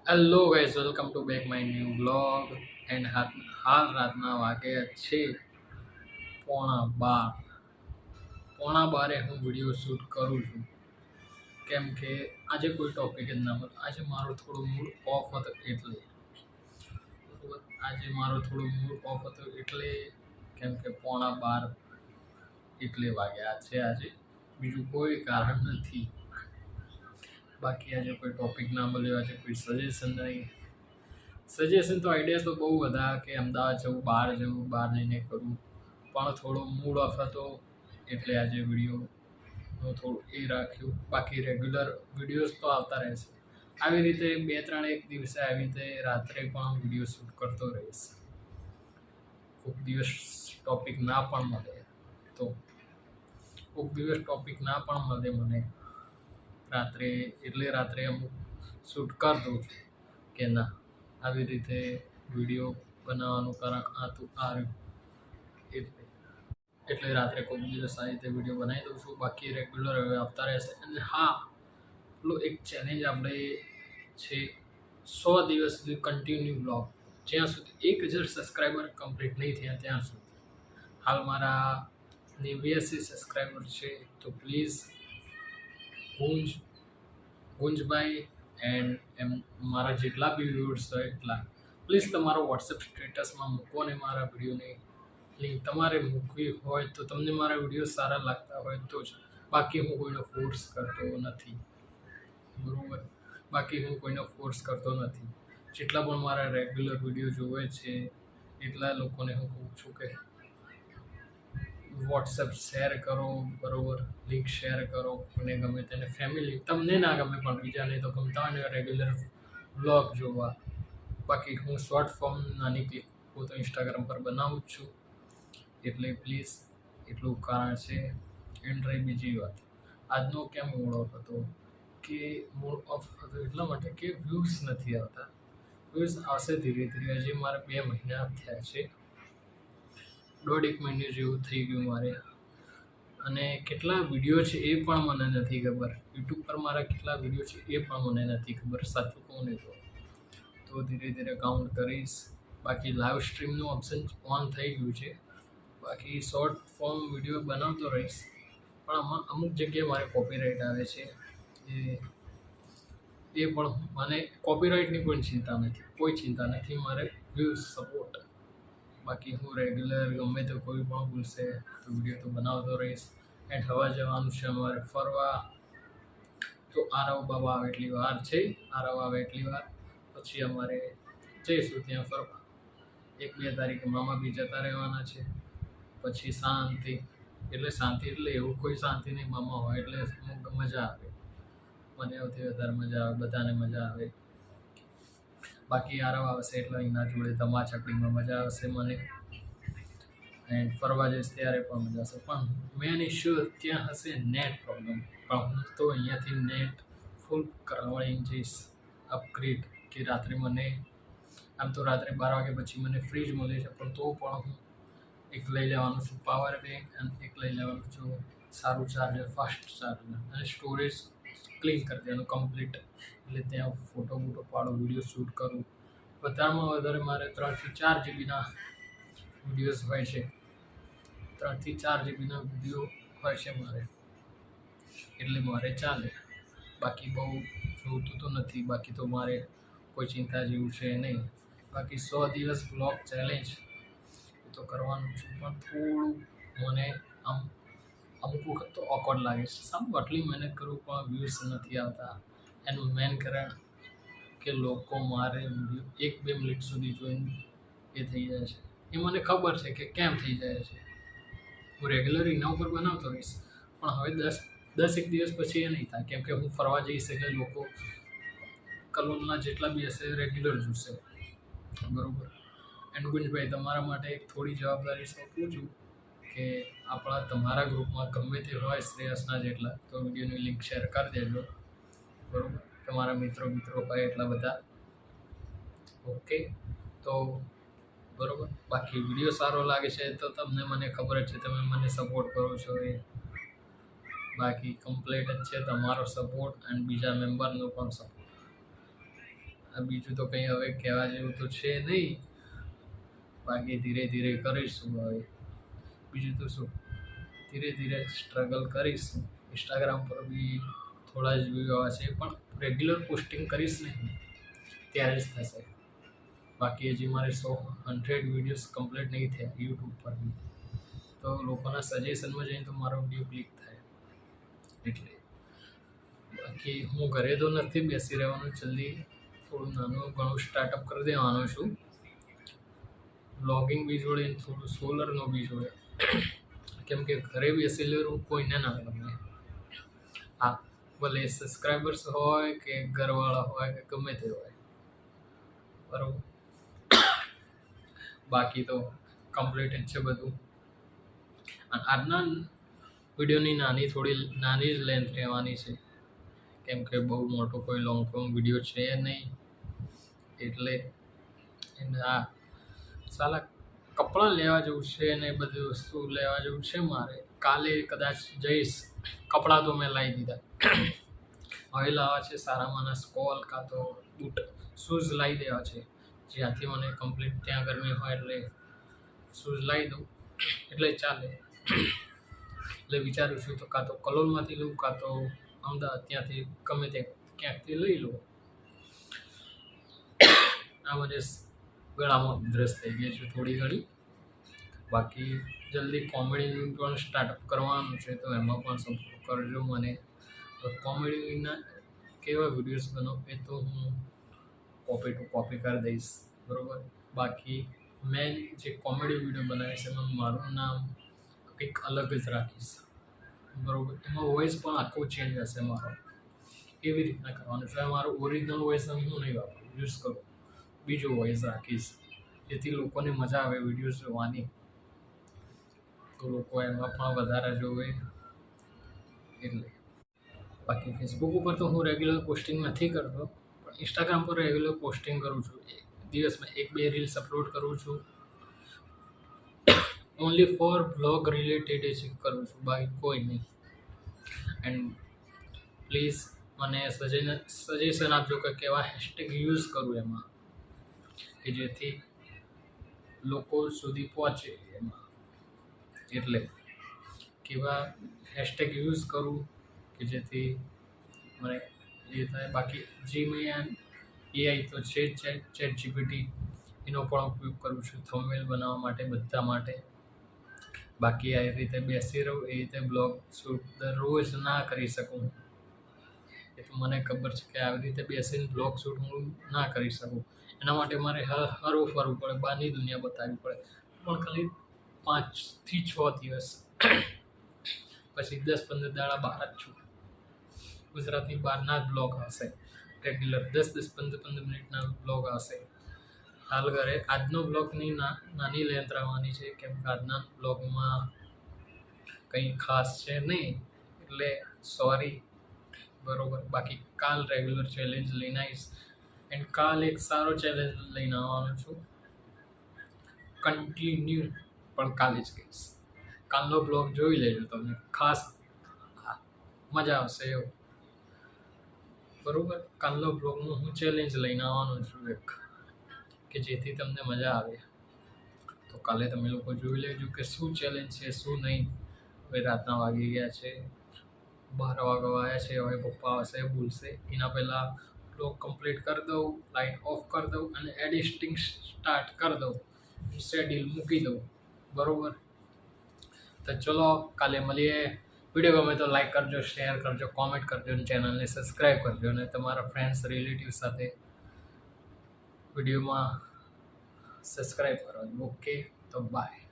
Hello guys, welcome to back my new blog. And હાલ રાતના વાગ્યા છે પોણા 12. પોણા 12 હું વિડીયો શૂટ કરું છું, કેમ કે આજે કોઈ ટોપિક જ ના મળે. આજે મારો થોડો મૂડ ઓફ હતો એટલે બરોબર. આજે મારો થોડો મૂડ ઓફ હતો એટલે કેમ કે પોણા 12 એટલે વાગ્યા છે આજે. બીજું કોઈ કારણ નથી. બાકી આજે કોઈ ટોપિક ના મળ્યો, આજે કોઈ સજેશન નહીં. સજેશન તો આઈડિયા તો બહુ બધા કે અમદાવાદ જવું, બહાર જવું, બહાર જઈને કરવું, પણ થોડો મૂડ ઓફ હતો એટલે આજે વિડીયોનું થોડું એ રાખ્યું. બાકી રેગ્યુલર વિડીયોઝ તો આવતા રહેશે. આવી રીતે 2-3 એક દિવસે આવી રીતે રાત્રે પણ વિડીયો શૂટ કરતો રહીશ. કોઈક દિવસ ટોપિક ના પણ મળે તો કોઈક દિવસ ટોપિક ના પણ મળે મને રાત્રે, એટલે રાત્રે અમુક શૂટ કરી દઉં છું કે ના આવી રીતે વિડીયો બનાવવાનું કારણ આ તો આ રહ્યું. એટલે રાત્રે કોઈક દિવસ આ રીતે વિડીયો બનાવી દઉં છું. બાકી રેગ્યુલર હવે આવતા રહેશે. અને હા, પેલો એક ચેલેન્જ આપણે છે 100 દિવસ સુધી કન્ટિન્યુ બ્લોગ, જ્યાં સુધી 1000 સબસ્ક્રાઈબર કમ્પ્લીટ નહીં થયા ત્યાં સુધી. હાલ મારા 89 સબસ્ક્રાઈબર છે, તો પ્લીઝ ગુંજભાઈ એન્ડ એમ મારા જેટલા બી વ્યુઅર્સ હોય એટલા પ્લીઝ તમારો વોટ્સએપ સ્ટેટસમાં મૂકો ને મારા વિડીયોની લિંક તમારે મૂકવી હોય તો, તમને મારા વિડીયો સારા લાગતા હોય તો જ. બાકી હું કોઈનો ફોર્સ કરતો નથી, બરાબર. બાકી હું કોઈનો ફોર્સ કરતો નથી. જેટલા પણ મારા રેગ્યુલર વિડીયો જોવે છે એટલા લોકોને હું કહું છું કે વોટ્સએપ શેર કરો, બરાબર. લિંક શેર કરો અને ગમે તેને ફેમિલી, તમને ના ગમે પણ બીજાને તો ગમતા હોય ને રેગ્યુલર બ્લોગ જોવા. બાકી હું શોર્ટ ફોર્મ નાની ક્લિપ હું તો ઇન્સ્ટાગ્રામ પર બનાવું જ છું, એટલે પ્લીઝ એટલું કારણ છે. એન્ડ રહી બીજી વાત, આજનો કેમ મૂડ ઓફ હતો કે મૂડ ઓફ હતો એટલા માટે કે વ્યૂઝ નથી આવતા. વ્યૂઝ આવશે ધીરે ધીરે. હજી મારે 2 મહિના થયા છે, 1.5 મહિને જેવું થઈ ગયું મારે. અને કેટલા વિડીયો છે એ પણ મને નથી ખબર. યુટ્યુબ પર મારા કેટલા વિડીયો છે એ પણ મને નથી ખબર, સાચું કહું ને તો ધીરે ધીરે કાઉન્ટ કરીશ. બાકી લાઈવ સ્ટ્રીમનું ઓપ્શન ઓન થઈ ગયું છે. બાકી શોર્ટ ફોર્મ વિડીયો બનાવતો રહીશ, પણ આમાં અમુક જગ્યાએ મારે કોપીરાઇટ આવે છે. એ પણ મને કોપીરાઇટની કોઈ ચિંતા નથી. મારે વ્યૂઝ સપોર્ટ. બાકી હું રેગ્યુલર ગમે તો કોઈ પણ બોલશે તો વિડીયો તો બનાવતો રહીશ. એન્ડ હવા જવાનું છે અમારે ફરવા, તો આરવ બાબા આવે એટલી વાર છે. આરવ આવે એટલી વાર પછી અમારે જઈશું ત્યાં ફરવા. 1-2 તારીખે મામા બી જતા રહેવાના છે. પછી શાંતિ. એટલે શાંતિ એટલે એવું કોઈ શાંતિ નહીં, મામા હોય એટલે મજા આવે. મને સૌથી વધારે મજા આવે, બધાને મજા આવે. બાકી આરવ આવશે એટલે એના જોડે ધમાચકડીમાં મજા આવશે મને. એન્ડ ફરવા જઈશ ત્યારે પણ મજા આવશે. પણ મેન ઇશ્યુ ત્યાં હશે નેટ પ્રોબ્લેમ. પણ હું તો અહીંયાથી નેટ ફૂલ કરાવડાવીને જઈશ અપગ્રેડ, કે રાત્રે મને આમ તો રાત્રે 12 વાગ્યા પછી મને ફ્રી જ મળે છે, પણ તો પણ હું એક લઈ લેવાનું છું પાવર બેંક, અને એક લઈ લેવાનું છું સારું ચાર્જર, ફાસ્ટ ચાર્જર, અને સ્ટોરેજ ક્લીન કરી દેવાનું કમ્પ્લીટ. એટલે ત્યાં ફોટો પાડું, વિડીયો શૂટ કરું. વધારેમાં વધારે મારે 3 થી 4 જીબીના વિડીયોઝ હોય છે. 3 થી 4 જીબીના વિડીયો હોય છે મારે, એટલે મારે ચાલે. બાકી બહુ જોતું તો નથી. બાકી તો મારે કોઈ ચિંતા જેવું છે નહીં. બાકી 100 દિવસ બ્લોગ ચેલેન્જ તો કરવાનું છું, પણ થોડું મને આમ અમુક વખત તો ઓકવર્ડ લાગે છે. સારું, આટલી મહેનત કરું પણ વ્યૂઝ નથી આવતા. એનું મેન કારણ કે લોકો મારે વિડીયો 1-2 મિનિટ સુધી જોઈને એ થઈ જાય છે. એ મને ખબર છે કે કેમ થઈ જાય છે. હું રેગ્યુલર એના ઉપર બનાવતો રહીશ, પણ હવે 10-એક દિવસ પછી એ નહીં થાય, કેમ કે હું ફરવા જઈશ એટલે લોકો કલોલના જેટલા બી હશે રેગ્યુલર જોશે, બરાબર. એન્ડ ગુંજભાઈ, તમારા માટે એક થોડી જવાબદારી સોંપું છું કે તમારા ગ્રુપમાં ગમે તે હોય શ્રેયસના જેટલા, તો વિડીયોની લિંક શેર કરી દેજો, બરાબર. તમારા મિત્રો હોય એટલા બધા, ઓકે. તો બરાબર. બાકી વિડીયો સારો લાગે છે તો તમને મને ખબર જ છે, તમે મને સપોર્ટ કરો છો. એ બાકી કમ્પ્લીટ જ છે તમારો સપોર્ટ, અને બીજા મેમ્બરનો પણ સપોર્ટ. બીજું તો કંઈ હવે કહેવા જેવું તો છે નહીં, બાકી ધીરે ધીરે કરીશું. હવે બીજું તો શું, ધીરે ધીરે સ્ટ્રગલ કરીશું. ઇન્સ્ટાગ્રામ પર બી થોડા જ વ્યૂ આવે છે, પણ રેગ્યુલર પોસ્ટિંગ કરીશ ને ત્યારે જ થશે. બાકી હજી મારે 100 વિડીયોઝ કમ્પ્લીટ નહીં થયા યુટ્યુબ પર બી, તો લોકોના સજેશનમાં જઈને તો મારો વિડીયો ક્લિક થાય. એટલે બાકી હું ઘરે તો નથી બેસી રહેવાનું, જલ્દી થોડું નાનું ઘણું સ્ટાર્ટઅપ કરી દેવાનું છું. બ્લોગિંગ બી જોડે, થોડું સોલરનો બી જોડે, કેમ કે ઘરે બેસી લેવું કોઈને ના ગમે. હા, ભલે સબસ્ક્રાઈબર્સ હોય કે ઘરવાળા હોય કે ગમે તે હોય, બરાબર. બાકી તો કમ્પ્લીટ જ છે બધું. અને આજના વિડીયોની થોડી નાની જ લેન્થ રહેવાની છે, કેમ કે બહુ મોટો કોઈ લોંગ ફોર્મ વિડીયો છે નહીં. એટલે આ સાલા કપડાં લેવા જવું છે ને બધી વસ્તુ લેવા જવું છે મારે. કાલે કદાચ જઈશ. કપડાં તો મેં લાવી દીધા, હવે લાવવા છે સારામાંના સ્કોલ કાં તો બૂટ, શૂઝ લાવી દેવા છે. જ્યાંથી મને કમ્પ્લીટ ત્યાં ગરમી હોય એટલે શૂઝ લાવી દઉં એટલે ચાલે. એટલે વિચારું છું તો કાં તો કલોલમાંથી લઉં કાં તો અમદાવાદ ત્યાંથી ગમે ત્યાં ક્યાંકથી લઈ લઉં. આ મને ગળામાં ઉધરસ થઈ ગઈ છે થોડી ઘણી. બાકી જલ્દી કોમેડીનું પણ સ્ટાર્ટઅપ કરવાનું છે, તો એમાં પણ સપોર્ટ કરજો મને. કોમેડીના કેવા વિડીયોઝ બનાવું એ તો હું કોપી ટુ કોપી કરી દઈશ, બરાબર. બાકી મેં જે કોમેડી વિડીયો બનાવીશ એમાં મારું નામ કંઈક અલગ જ રાખીશ, બરાબર. એમાં વોઇસ પણ આખો ચેન્જ હશે મારો. એવી રીતના કરવાનું છે. મારો ઓરિજિનલ વોઇસ હું નહીં વાપરું, યુઝ કરું, બીજો વોઇસ રાખીશ, જેથી લોકોને મજા આવે વિડીયોઝ જોવાની, તો લોકો એમાં પણ વધારે જોવે. એટલે બાકી ફેસબુક ઉપર તો હું રેગ્યુલર પોસ્ટિંગ નથી કરતો, પણ ઇન્સ્ટાગ્રામ પર રેગ્યુલર પોસ્ટિંગ કરું છું. દિવસમાં 1-2 રીલ્સ અપલોડ કરું છું. ઓનલી ફોર બ્લોગ રિલેટેડ જ કરું છું, બાકી કોઈ નહીં. એન્ડ પ્લીઝ મને સજેશન આપજો કે કેવા હેશટેગ યુઝ કરું એમાં, કે જેથી લોકો સુધી પહોંચે એમાં. એટલે કેવા હેશટેગ યુઝ કરું કે જેથી મને એ થાય. બાકી જીમેલ એઆઈ તો છે જ, ચેટ જીપીટી એનો પણ ઉપયોગ કરું છું થંબનેલ બનાવવા માટે, બધા માટે. બાકી આ રીતે બેસી રહું એ રીતે બ્લોગ શૂટ દરરોજ ના કરી શકું, એ તો મને ખબર છે કે આવી રીતે બેસીને બ્લોગ શૂટ હું ના કરી શકું. એના માટે મારે હરવું ફરવું પડે, બહારની દુનિયા બતાવવી પડે. પણ ખાલી 5 થી 6 દિવસ, પછી 10-15 દાડા બહાર જ છું. ગુજરાતની બહારના જ બ્લોગ હશે રેગ્યુલર, 10-15 મિનિટના બ્લોગ હશે. હાલ ઘરે આજનો બ્લોગની નાની લેન્થ રહેવાની છે, કેમ કે આજના બ્લોગમાં કંઈ ખાસ છે નહીં, એટલે સોરી, બરાબર. બાકી કાલ રેગ્યુલર ચેલેન્જ લઈને આવીશ. એન્ડ કાલ એક સારો ચેલેન્જ લઈને આવવાનો છું, કન્ટિન્યુ, પણ કાલે જ કહીશ. કાલનો બ્લોગ જોઈ લેજો, તમને ખાસ મજા આવશે એવું, બરાબર. કાલનો બ્લોગનું હું ચેલેન્જ લઈને આવવાનો છું એક, કે જેથી તમને મજા આવે. તો કાલે તમે લોકો જોઈ લેજો કે શું ચેલેન્જ છે શું નહીં. હવે રાતના વાગી ગયા છે 12 વાગવા આવ્યા છે. હવે પપ્પા આવશે, બોલશે, એના પહેલાં બ્લોગ કમ્પ્લીટ કરી દઉં, લાઇટ ઓફ કરી દઉં અને એડિટિંગ સ્ટાર્ટ કરી દઉં, શેડ્યુલ મૂકી દઉં, બરાબર. તો ચલો કાલે મળીએ. વિડીયો ગમે તો લાઈક કરજો, શેર કરજો, કોમેન્ટ કરજો અને ચેનલને સબસ્ક્રાઈબ કરજો. અને તમારા ફ્રેન્ડ્સ રિલેટિવ સાથે વિડીયોમાં સબસ્ક્રાઈબ કરો. ઓકે, તો બાય.